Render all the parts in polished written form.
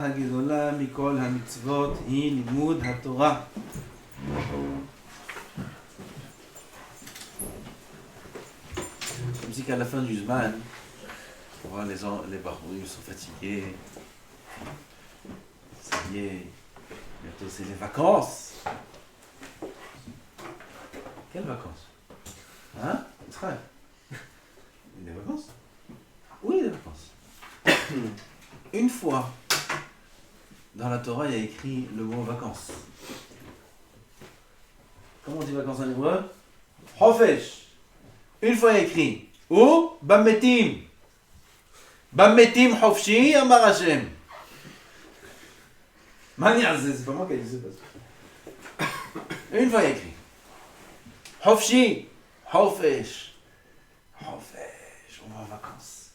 הגדולה מכל המצוות היא לימוד התורה. Comme si qu'à la fin du Zman, on voit les Barouilles sont fatigués. Ça y est, bientôt c'est les vacances. Quelles vacances? Hein? Israël? Il y a des vacances? Oui, il y a des vacances. Une fois, dans la Torah, il y a écrit le mot vacances. Comment on dit vacances en hébreu? Chofesh. Une fois, il y a écrit ou Bametim. Bametim Chofshi Amar Hashem. C'est pas moi qui ai dit ça. Une fois, il y a écrit Chofshi. Chofesh. Chofesh. On va en vacances.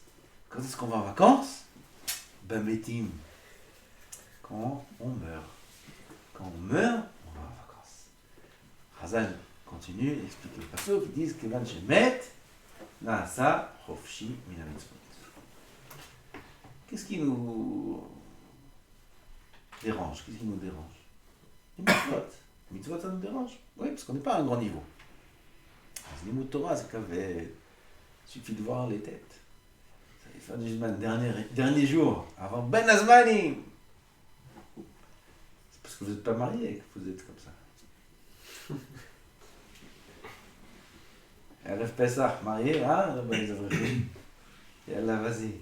Quand est-ce qu'on va en vacances? Bametim. Quand on meurt. Quand on meurt, on va en vacances. Chazal continue et explique les passos qui disent que Van Shemet, Naasa, Chofshi, Mina Mitzvot. Qu'est-ce qui nous dérange? Qu'est-ce qui nous dérange? Les mitzvot. Les mitzvot, ça nous dérange? Oui, parce qu'on n'est pas à un grand niveau. Les mots de Torah, c'est qu'avec. Il suffit de voir les têtes. Ça va faire du Zman, dernier jour, avant Ben Azmanim. C'est parce que vous n'êtes pas mariés que vous êtes comme ça. Rêve Pessah, marié, hein? Et Allah, vas-y,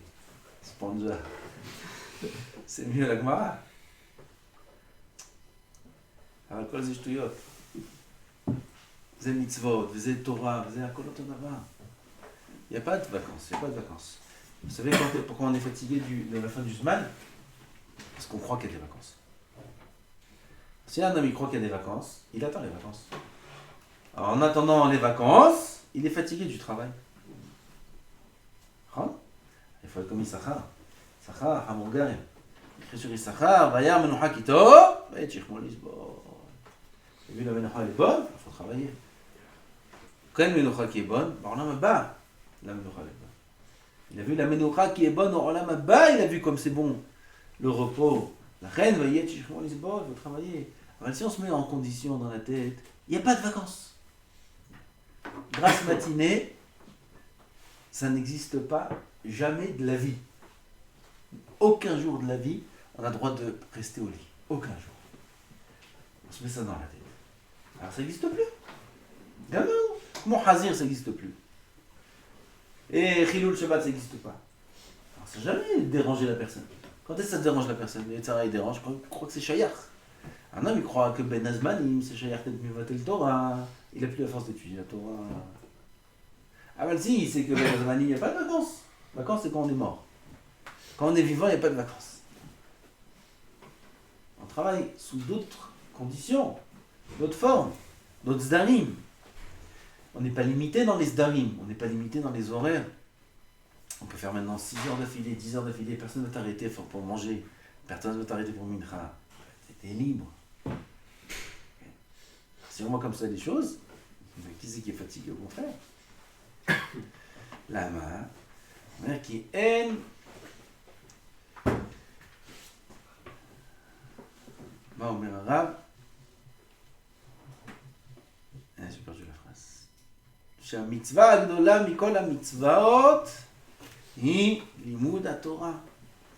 Spanja. C'est mieux la Gemara. Alors, quoi, c'est Shtuyot? Vous avez mitzvot, vous avez Torah, vous avez Akolot Onava. Il n'y a pas de vacances, il n'y a pas de vacances. Vous savez pourquoi on est fatigué de la fin du Zman? Parce qu'on croit qu'il y a des vacances. Si un homme il croit qu'il y a des vacances, il attend les vacances. Alors, en attendant les vacances, il est fatigué du travail. Il faut être comme Issachar. Issachar, Hamongarim. Écrit sur Issachar, Vayar Menucha Kito, Vayechichmo Lisbo. Et vu la Menucha elle est bonne, il faut travailler. Quand une Menucha qui est bonne, Olam Haba, la Menucha elle est bonne. Il a vu la Menucha qui est bonne, Olam Haba, il a vu comme c'est bon le repos. La reine, Vayechichmo Lisbo, il faut travailler. Alors, si on se met en condition dans la tête, il n'y a pas de vacances. Grasse matinée, ça n'existe pas jamais de la vie. Aucun jour de la vie, on a le droit de rester au lit. Aucun jour. On se met ça dans la tête. Alors ça n'existe plus. Gamin, mon Hazir, ça n'existe plus. Et Chilul Shabbat, ça n'existe pas. Alors ça n'a jamais dérangé la personne. Quand est-ce que ça dérange la personne? Les tzara, il dérange, il croit que c'est Shayach. Un homme, il croit que Ben Azmanim, c'est Shayach d'être Mivatel Torah. Il n'a plus la force d'étudier la Torah. Ah ben si, c'est que Ben Azmanim, il n'y a pas de vacances. Vacances, c'est quand on est mort. Quand on est vivant, il n'y a pas de vacances. On travaille sous d'autres conditions, d'autres formes, d'autres zdarim. On n'est pas limité dans les zdarim, on n'est pas limité dans les horaires. On peut faire maintenant 6 heures d'affilée, 10 heures d'affilée, personne ne va t'arrêter pour manger, personne ne va t'arrêter pour mincha. T'es libre. Si on voit comme ça les choses, qui c'est qui est fatigué au contraire? La main, qui aime. מה אומר הרב? j'ai perdu la phrase. שהמצווה הגדולה מכל המצוות היא לימוד התורה.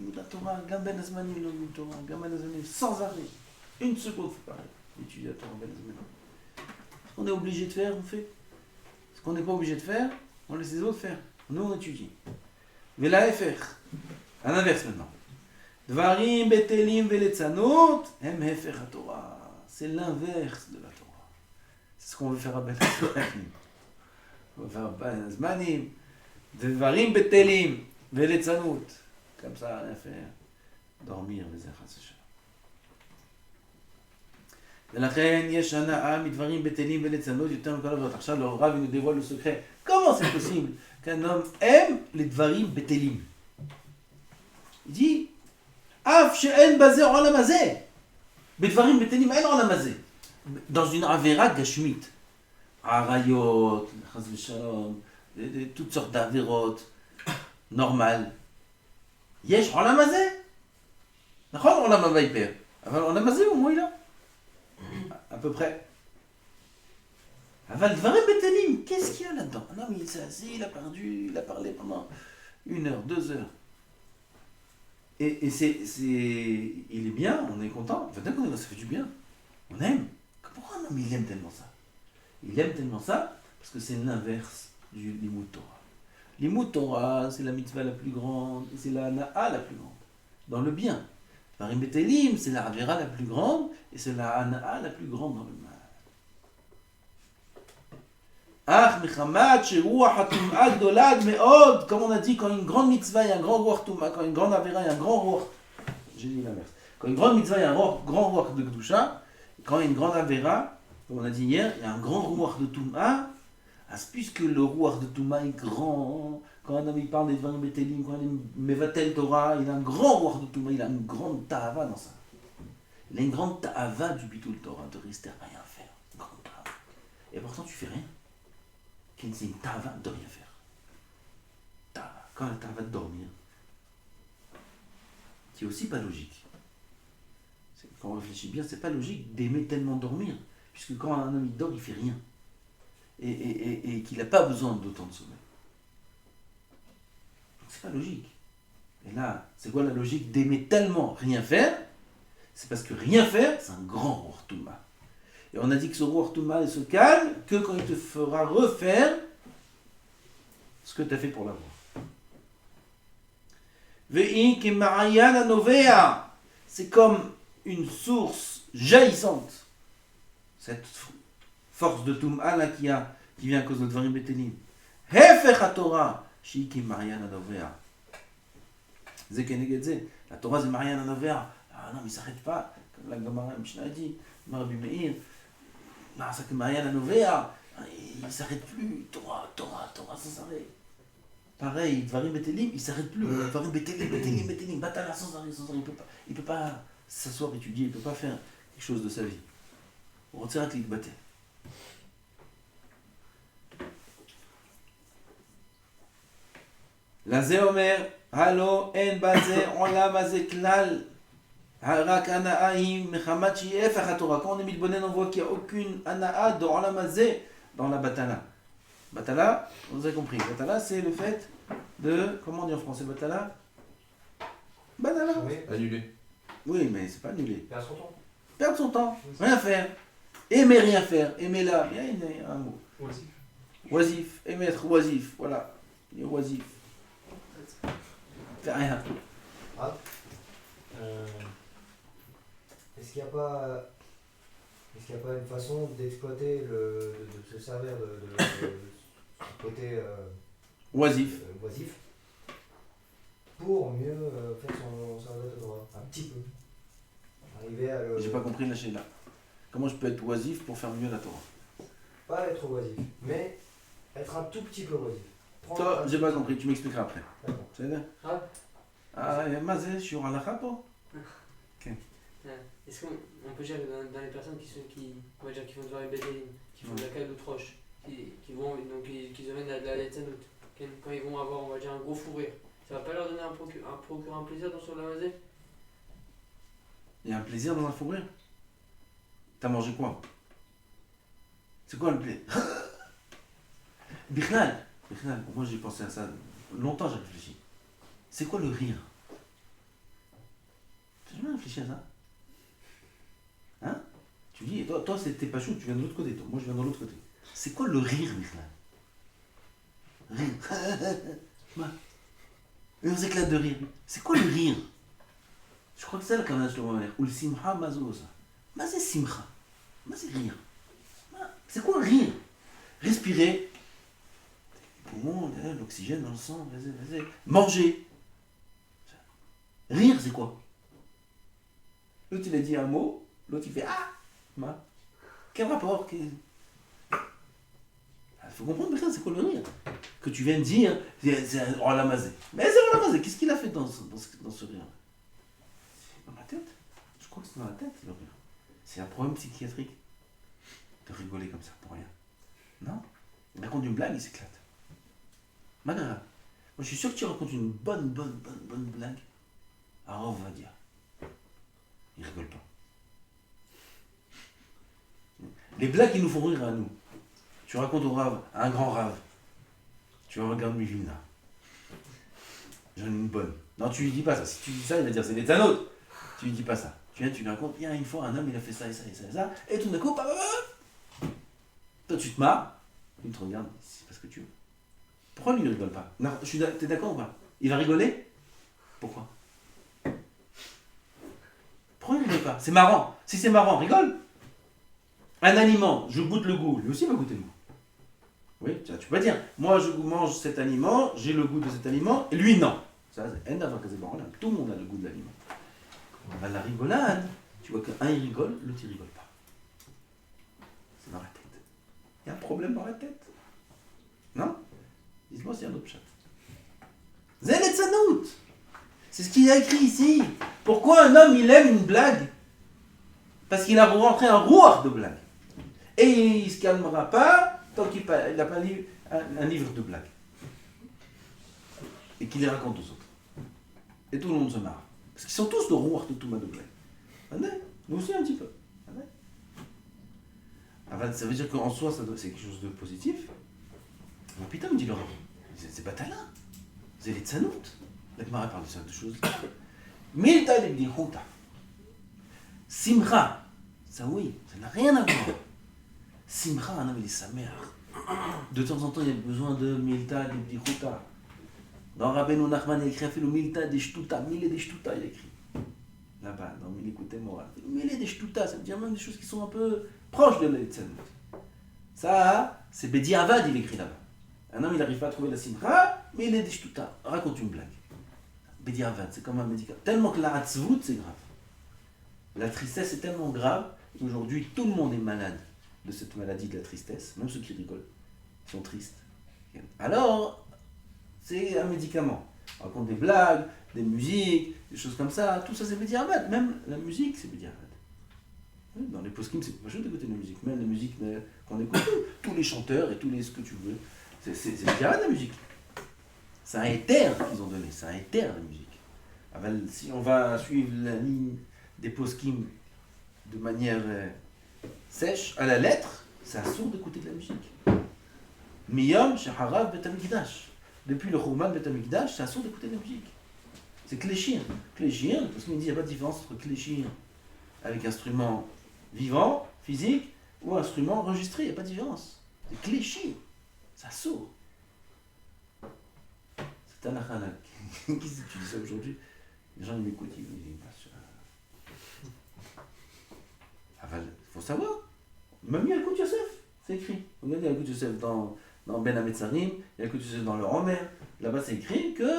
לימוד התורה, גם בין הזמנים לומדים תורה, גם בין הזמנים, sans arrêt. Une seconde, faut pas étudier la Torah בין הזמנים. Ce qu'on est obligé de faire, on fait. Ce qu'on n'est pas obligé de faire, on laisse les autres faire. Nous, on étudie. Mais la FR, à l'inverse maintenant. Dvarim betelim veletzanot, hem hefer haTorah. C'est l'inverse de la Torah. C'est ce qu'on veut faire à Ben Azmanim. On va faire à Ben Azmanim. Dvarim betelim veletzanot. Comme ça, rien faire. Dormir, וזהו חס ושלום. ולכן יש הנאה מדברים בטלים וליצנות יותר מכל עבודות. עכשיו הרב nous dévoile le secret. Comment c'est possible qu'un homme aime les dvarim betelim? Il dit אף שאין בזה עולם הזה. בדברים בטלים אין עולם הזה. dans une עבירה גשמית. עריות, חס ושלום, toutes sortes d'עבירות normales. יש עולם הזה? נכון, עולם הבא il perd. אבל עולם הזה au moins il a. À peu près. אבל דברים בטלים, qu'est-ce qu'il y a là-dedans? Un homme, il s'est assis, il a perdu, il a parlé pendant 1 heure, 2 heures. Et il est bien, on est content. Enfin, d'accord, ça fait du bien. On aime. Pourquoi un homme, il aime tellement ça? Il aime tellement ça parce que c'est l'inverse du Limud Torah. Limud Torah, c'est la mitzvah la plus grande, et c'est la hana'a la plus grande. Dans le bien. Dvarim Betelim, c'est la avera la plus grande, et c'est la hana'a la plus grande dans le mal. Ach mechamat sheruach hatum'a gdolad me'od. Comme on a dit, quand une grande mitzvah, il y a un grand ruach tum'a, quand une grande avera, il y a un grand ruach. J'ai dit l'inverse. Quand une grande mitzvah, il y a un grand ruach de Kedusha. Quand il y a une grande avera, comme on a dit hier, il y a un grand ruach de tum'a. Puisque le ruach de tum'a est grand, quand un homme il parle des dvarim betelim, quand il mevatel Torah, il a un grand ruach de tum'a, il a une grande ta'ava dans ça. Il a une grande ta'ava du bitul Torah, de rester à rien faire. Une grande ta'ava. Et pourtant tu fais rien. C'est une ta'ava de rien faire. Ta'ava. Quand la ta'ava de dormir, qui est aussi pas logique. Quand on réfléchit bien, c'est pas logique d'aimer tellement dormir, puisque quand un homme il dort, il fait rien. Et qu'il n'a pas besoin d'autant de sommeil. Donc c'est pas logique. Et là, c'est quoi la logique d'aimer tellement rien faire? C'est parce que rien faire, c'est un grand ruach tum'a. Et on a dit que ce ruach tum'a ne se calme que quand il te fera refaire ce que tu as fait pour l'avoir. Ve'i kema'ayan anovea. C'est comme une source jaillissante. Cette force de tum'a là qui vient à cause de dvarim betelim. Hefech haTorah, she'i kema'ayan anovea. La Torah c'est Marianne Anovea. Ah non, mais il ne s'arrête pas. Comme la Gemara Mishnah a dit, Rabbi Meir, c'est que Marianne Anovea, il ne s'arrête plus. Torah sans arrêt. Pareil, Dvarim Betelim, il ne s'arrête plus. Dvarim Betelim, Batala sans arrêt. Il ne peut pas s'asseoir, étudier, il ne peut pas faire quelque chose de sa vie. On retire à Batel. La Zéomer. Halo en bazé olam azé klal harak ana'ahim mechamat shi'efach haTorah. Quand on est mitbonen, on voit qu'il n'y a aucune ana'a dans olam azé dans la batala. Batala, vous avez compris. Batala, c'est le fait de, comment on dit en français batala? Batala. Oui. Annulé. Oui, mais c'est pas annulé. Perdre son temps. Perdre son temps, Oui. rien faire. Aimer rien faire, aimer là, il y a un mot. Oisif. Oisif, aimer être oisif, voilà. Il est oisif. Faire rien. Est-ce qu'il n'y a pas une façon d'exploiter de se servir de ce côté Oisif. oisif pour mieux faire son service de droit un petit peu, arriver à le... J'ai pas compris la là. Comment je peux être oisif pour faire mieux la Torah? Pas être oisif, mais être un tout petit peu oisif. Toi, j'ai pas compris, tu m'expliqueras après. D'accord. C'est vrai? Ah. Mazé, je suis au halakha, toi? Est-ce qu'on peut dire dans les personnes on va dire, qui font dvarim betelim, qui font de la caille roche, qui vont donc qui amènent à de la letzanout, quand ils vont avoir, on va dire, un gros fou rire, ça va pas leur donner procurer un plaisir dans son lamazé? Il y a un plaisir dans un fou rire? T'as mangé quoi? C'est quoi le plaisir? Bichnal, moi j'ai pensé à ça, longtemps j'ai réfléchi. C'est quoi le rire? T'as jamais réfléchi à ça? Hein? Tu dis, toi t'es pas chaud, tu viens de l'autre côté, toi. Moi je viens de l'autre côté. C'est quoi le rire, Bichnal? Rire. Et on s'éclate de rire. C'est quoi le rire? Je crois que c'est ça la kavanah de Shlomo Amelech. Ou le simcha mazosa. Mais c'est simcha. Mais c'est rire. C'est quoi rire? Respirer. Les poumons, l'oxygène dans le sang. Vas-y. Manger. Rire, c'est quoi? L'autre il a dit un mot, l'autre il fait ah. Quel rapport? Il faut comprendre, c'est quoi le rire? Que tu viens de dire, c'est Olamazé. Mais c'est Olamazé, qu'est-ce qu'il a fait dans ce rire? Dans la tête? Je crois que c'est dans la tête le rire. C'est un problème psychiatrique de rigoler comme ça pour rien. Non? Il raconte une blague, il s'éclate. Malgré. Moi je suis sûr que tu racontes une bonne blague. Alors on va dire. Les blagues qui nous font rire à nous. Tu racontes au rave, à un grand rave. Tu vas regarder Mivina. J'en ai une bonne. Non, tu lui dis pas ça. Si tu dis ça, il va dire c'est les nôtres. Tu lui dis pas ça. Tu viens, tu lui racontes, une fois, un homme, il a fait ça et ça et ça et ça. Et tout d'un coup, toi, tu te marres. Il te regarde, c'est pas ce que tu veux. Pourquoi lui, il rigole pas? Non, t'es d'accord ou pas? Il va rigoler? Pourquoi? Pourquoi il rigole pas? C'est marrant. Si c'est marrant, rigole. Un aliment, je goûte le goût. Lui aussi va goûter le goût. Oui, tu peux dire, moi je mange cet aliment, j'ai le goût de cet aliment, et lui non. Ça, c'est tout le monde a le goût de l'aliment. À la rigolade, tu vois qu'un il rigole, l'autre il rigole pas. C'est dans la tête. Il y a un problème dans la tête. Non? Dites-moi s'il y a un autre chat. Zeletzanout. C'est ce qu'il y a écrit ici. Pourquoi un homme il aime une blague? Parce qu'il a rentré un rouard de blagues. Et il ne se calmera pas tant qu'il n'a pas lu un livre de blagues. Et qu'il les raconte aux autres. Et tout le monde se marre. Parce qu'ils sont tous de rouards de tout ma de blagues. Nous aussi un petit peu. Ça veut dire qu'en soi, c'est quelque chose de positif. Mais putain, me dit Laurent, c'est Batala. C'est les Tzanout. La Gemara parle de ça, de choses. Milta de Bdichouta. Simra. Ça oui, ça n'a rien à voir. Simra, un homme, il est sa mère. De temps en temps, il y a besoin de Milta de Bdichouta. Dans Rabbeinu Nachman, il écrit le Milta de Shtuta. Mille de Shtuta, il écrit. Là-bas, dans Mille écoutez moi. Mille de Shtuta, ça veut dire même des choses qui sont un peu proches de l'Etzanout. Ça, c'est Bedi Avad, il écrit là-bas. Un homme, il n'arrive pas à trouver la simra, mais il est des shtuta. Raconte une blague. Bedi Avad, c'est comme un médicament. Tellement que la hatzvout, c'est grave. La tristesse est tellement grave qu'aujourd'hui, tout le monde est malade de cette maladie de la tristesse, même ceux qui rigolent, sont tristes. Alors, c'est un médicament. On raconte des blagues, des musiques, des choses comme ça. Tout ça, c'est Bedi Avad. Même la musique, c'est Bedi Avad. Dans les poskim, c'est pas chaud d'écouter la musique. Même la musique qu'on écoute, tous les chanteurs et tous les ce que tu veux, c'est bien la musique. C'est un éther qu'ils ont donné, c'est un éther la musique. Si on va suivre la ligne des poskim de manière sèche, à la lettre, c'est assourd d'écouter de la musique. Miyom Sheharav Bet Hamikdash. Depuis le Chourban Bet Hamikdash, c'est assourd d'écouter de la musique. C'est Kléchir. Kléchir, parce qu'il dit qu'il n'y a pas de différence entre Kléchir avec instrument vivant, physique, ou instrument enregistré, il n'y a pas de différence. C'est Kléchir. Ça sourd. C'est un achanak. Qui c'est que tu dis ça aujourd'hui? Les gens ils m'écoutent, ils disent il faut savoir. Même Yalkut Yosef, c'est écrit. Regardez Yalkut Yosef dans Ben Hametzarim, Yalkut Yosef dans le Romer. Là-bas c'est écrit que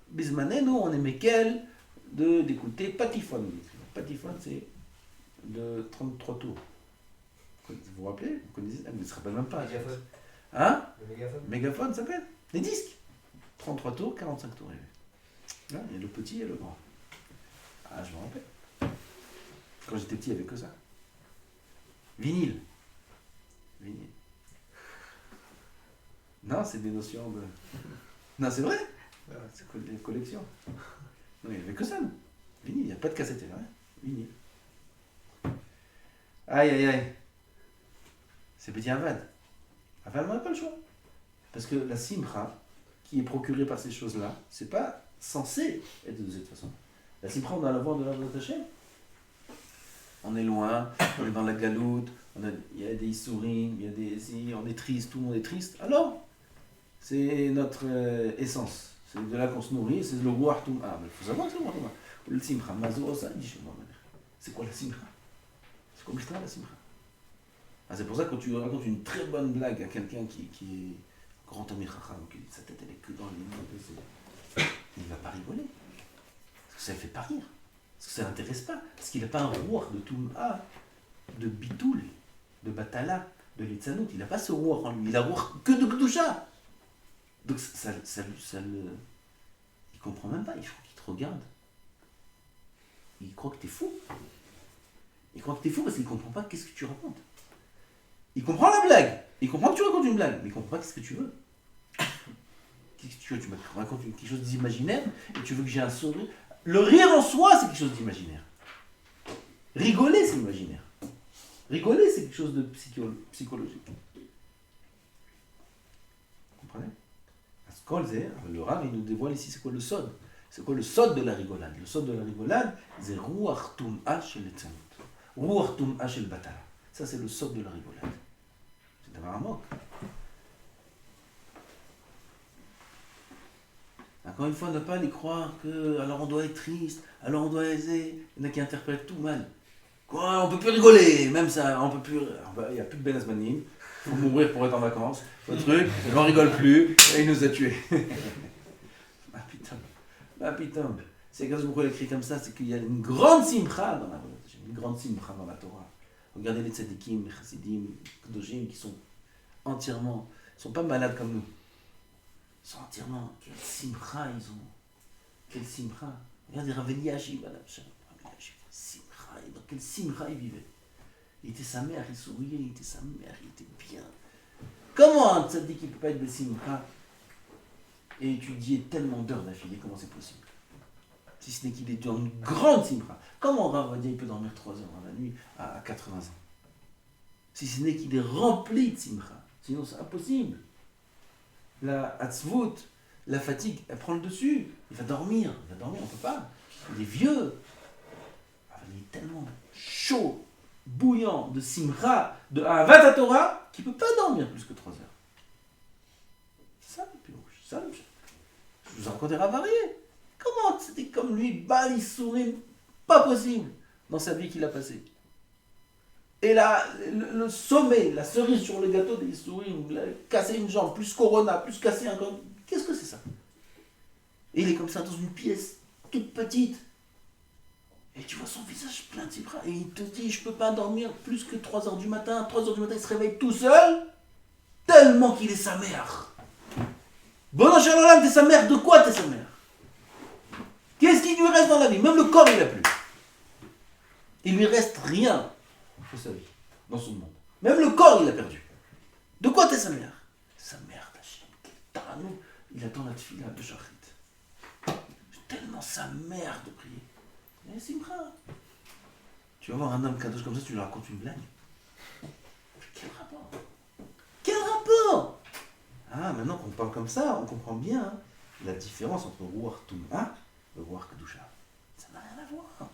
Bismané, nous on aimait quel d'écouter Patifon. Patifon c'est de 33 tours. Vous vous rappelez? Vous connaissez? Vous ne se rappelez même pas. Mégaphone. Hein? Le mégaphone. Mégaphone ça s'appelle? Les disques. 33 tours, 45 tours. Là, il y a le petit et le grand. Ah, je me rappelle. Quand j'étais petit, il n'y avait que ça. Vinyle. Non, c'est des notions de... Non, c'est vrai. C'est des collections. Non, il n'y avait que ça. Vinyle, il n'y a pas de cassette. Hein? Vinyle. Aïe, aïe, aïe. C'est petit Avad. Avad, on n'a pas le choix. Parce que la simcha, qui est procurée par ces choses-là, c'est pas censé être de cette façon. La simcha, on doit l'avoir de l'ordre de Hachem. On est loin, on est dans la galoute, il y a des issourim, on est triste, tout le monde est triste. Alors, c'est notre essence. C'est de là qu'on se nourrit, c'est le roi tout. Ah, mais il faut savoir que c'est le roi tout. Le simcha, mazo, ça dit chez moi. C'est quoi la simcha? C'est quoi l'histoire la simcha? Ah, c'est pour ça que quand tu racontes une très bonne blague à quelqu'un qui est grand Amir Chacham, qui dit sa tête elle est que dans les mains, il ne va pas rigoler. Parce que ça ne le fait pas rire. Parce que ça ne l'intéresse pas. Parce qu'il n'a pas un roi de Touma, de Bitoul, de Batala, de Litzanout. Il n'a pas ce roi en lui. Il a roi que de Gdoucha. Donc ça le... Il comprend même pas. Il faut qu'il te regarde. Il croit que tu es fou. Il croit que tu es fou parce qu'il ne comprend pas qu'est-ce que tu racontes. Il comprend la blague. Il comprend que tu racontes une blague. Mais il ne comprend pas qu'est-ce que tu veux. Qu'est-ce que tu veux? Tu me racontes quelque chose d'imaginaire et tu veux que j'ai un sourire. Le rire en soi, c'est quelque chose d'imaginaire. Rigoler, c'est imaginaire. Rigoler, c'est quelque chose de psychologique. Vous comprenez? Le Rav, il nous dévoile ici c'est quoi le sod. C'est quoi le sod de la rigolade? Le sod de la rigolade, c'est Ruach Tum'a shel Litzanut. Ruach Tum'a shel Batala. Ça, c'est le sod de la rigolade. C'est d'avoir un moque. Encore une fois, ne pas aller croire que alors on doit être triste, alors on doit aiser. Il y en a qui interprètent tout mal. Quoi, on peut plus rigoler, même ça, on peut plus. Il n'y a plus de Ben Azmanim, il faut mourir pour être en vacances. Le truc, on rigole plus, et il nous a tués. Ah putain, c'est quand vous écrit comme ça, c'est qu'il y a une grande simcha dans la Torah. Regardez les tzadikim, les chassidim, les kdoshim qui sont entièrement, ils sont pas malades comme nous. Ils sont entièrement, quelle simcha ils ont. Quelle simcha. Regardez Rav Eliashib, simcha, dans quelle simcha il vivait. Il était sa mère, il souriait, il était sa mère, il était bien. Comment un tzadik qui ne peut pas être de simcha et étudier tellement d'heures d'affilée, comment c'est possible? Si ce n'est qu'il est dans une grande simcha. Comment Rav Ovadia il peut dormir 3 heures dans la nuit à 80 ans? Si ce n'est qu'il est rempli de simcha. Sinon c'est impossible. La hatzvut, la fatigue, elle prend le dessus. Il va dormir, on ne peut pas. Il est vieux. Il est tellement chaud, bouillant de simcha, de Ahavat Torah, qu'il ne peut pas dormir plus que 3 heures. C'est ça le pirouche, ça le chat. Je vous en raconte des Rav variés. Comment c'était comme lui, il sourit, pas possible, dans sa vie qu'il a passée. Et là, le sommet, la cerise sur le gâteau des souris, casser une jambe, plus corona, plus casser un corps, qu'est-ce que c'est ça? Et il est comme ça dans une pièce toute petite. Et tu vois son visage plein de bras. Et il te dit, je peux pas dormir plus que 3 heures du matin. 3 heures du matin, il se réveille tout seul, tellement qu'il est sa mère. Bon, Shalom, t'es sa mère, de quoi t'es sa mère? Qu'est-ce qui lui reste dans la vie? Même le corps, il n'a plus. Il lui reste rien de sa vie, dans son monde. Même le corps, il l'a perdu. De quoi t'es sa mère? Sa mère, Taranou, il attend la tefila de Shachrit. Tellement sa mère de prier. Et simcha. Tu vas voir un homme kadosh comme ça, tu lui racontes une blague. Quel rapport? Quel rapport? Ah, maintenant qu'on parle comme ça, on comprend bien hein, la différence entre Ruach Tum'a et Ruach Kedusha. Ça n'a rien à voir.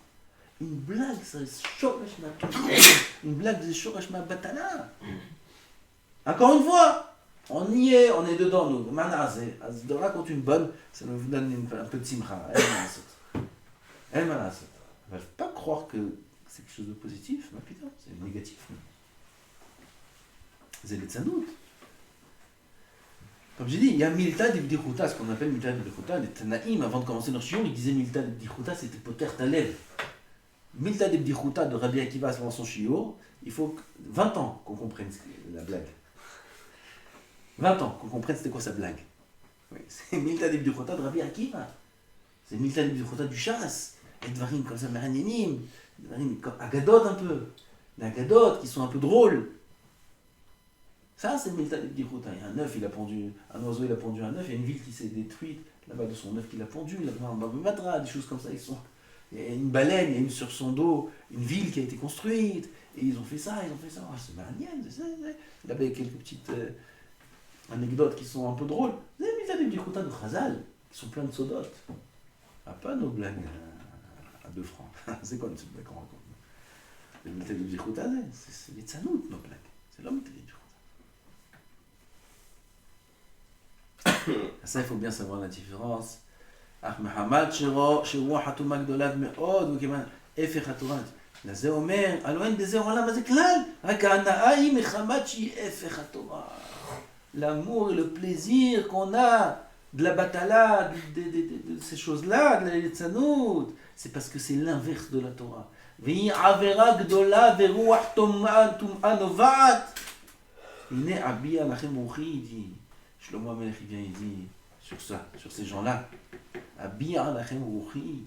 Une blague, c'est Shoresh Ma. Une blague, c'est Shoresh Ma Batala. Encore une fois, on y est, on est dedans, nous. Manazé. De raconte une bonne, ça nous donne un peu de simcha. Elle m'a lassé. Elle ne va pas croire que c'est quelque chose de positif, mais putain, c'est négatif. C'est les tzanout. Comme j'ai dit, il y a Milta de Bdichuta, ce qu'on appelle Milta de Bdichuta. Les Tanaïm, avant de commencer leur shiur, ils disaient Milta de Bdichuta, c'était Poter Talev. Milta de Bdichuta de Rabbi Akiva avant son shiur, il faut 20 ans qu'on comprenne la blague. 20 ans qu'on comprenne c'était quoi sa blague. Oui, c'est Milta de Bdichuta de Rabbi Akiva. C'est Milta de Bdichuta du chasse. Et Dvarim comme ça, Meranienim. Dvarim comme Agadot un peu. Les Agadot qui sont un peu drôles. Ça, c'est Milta de Bdichuta. Il y a un œuf, il a pondu, un oiseau, il a pondu un œuf. Il y a une ville qui s'est détruite là-bas de son œuf qu'il a pondu. Là-bas, en Babematra, des choses comme ça. Il y a une baleine, il y a sur son dos une ville qui a été construite. Et ils ont fait ça, ils ont fait ça. Oh, c'est Meranien, c'est ça. Là-bas, il y a quelques petites anecdotes qui sont un peu drôles. Vous avez Milta de Bdichuta de Chazal, qui sont plein de sodotes. Ah, pas nos blagues à 2 francs. C'est quoi cette blague qu'on raconte? Les Milta de Bdichuta, c'est les tzanout, nos blagues. C'est l'homme qui les dit. Ça, il faut bien savoir la différence. אך מחמת שרוח חתומה גדולה מאוד, וכיוון הפך התורה. לזה אומר, הלוא אין בזה עולם הזה כלל, רק ההנאה היא מחמת שהיא הפך התורה. L'amour et le plaisir qu'on a de la batala, de ces choses-là, de la litzanout, c'est parce que c'est l'inverse de la Torah. והיא עבירה גדולה ורוח טומאה נובעת. הנה אביע לכם רוחי, dit Shlomo HaMelech, il vient, il dit sur ça, sur ces gens-là, Abi'a lachem ruchi,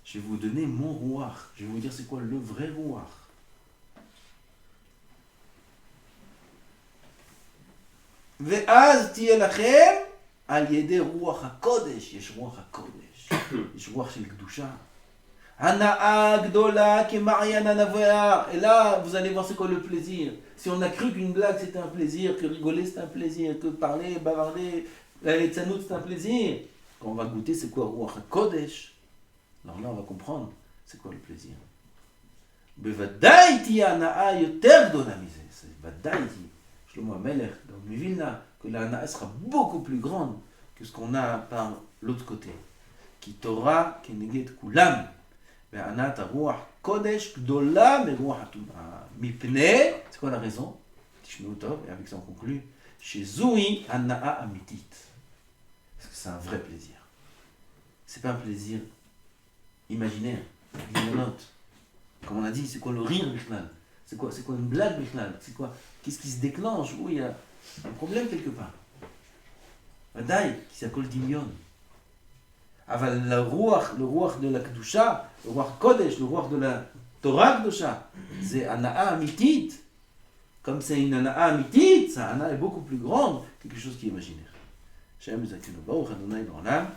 je vais vous donner mon rouach, je vais vous dire c'est quoi le vrai rouach. Ve'az tiye lachem al yedei ruach hakodesh, yesh ruach hakodesh, yesh ruach shel kedusha. Hana'a gdola kemariana navoya. Et là, vous allez voir c'est quoi le plaisir. Si on a cru qu'une blague c'était un plaisir, que rigoler c'était un plaisir, que parler, bavarder, la letzanout c'est un plaisir, quand on va goûter c'est quoi Ruach HaKodesh, alors là on va comprendre c'est quoi le plaisir. Bevadaï ti hana'a yoter gdola mise. C'est vadaï ti. Shlomo HaMelech, donc Mivilna, que la hana'a sera beaucoup plus grande que ce qu'on a par l'autre côté. Ki Torah keneged kulam. Be'anat ruach kodesh gdola me ruach hatumah. Mipne, c'est quoi la raison? Tishmeu tov, et avec ça on conclut. Chez Zoui hana'a amitit. Parce que c'est un vrai plaisir. C'est pas un plaisir imaginaire, guillemenote. Comme on a dit, c'est quoi le rire bichlal? C'est quoi une blague bichlal? C'est quoi? Qu'est-ce qui se déclenche? Où il y a un problème quelque part. Vadaï, qui s'appelle Dimion. Aval le roi de la Kedusha, le roi Kodesh, le roi de la Torah Kedusha, c'est Hana'a Amitit. Comme c'est une Hana'a Amitit, ça Hana'a est beaucoup plus grande que quelque chose qui est imaginaire. Shem Zakinu Baruch Adonai L'Olam.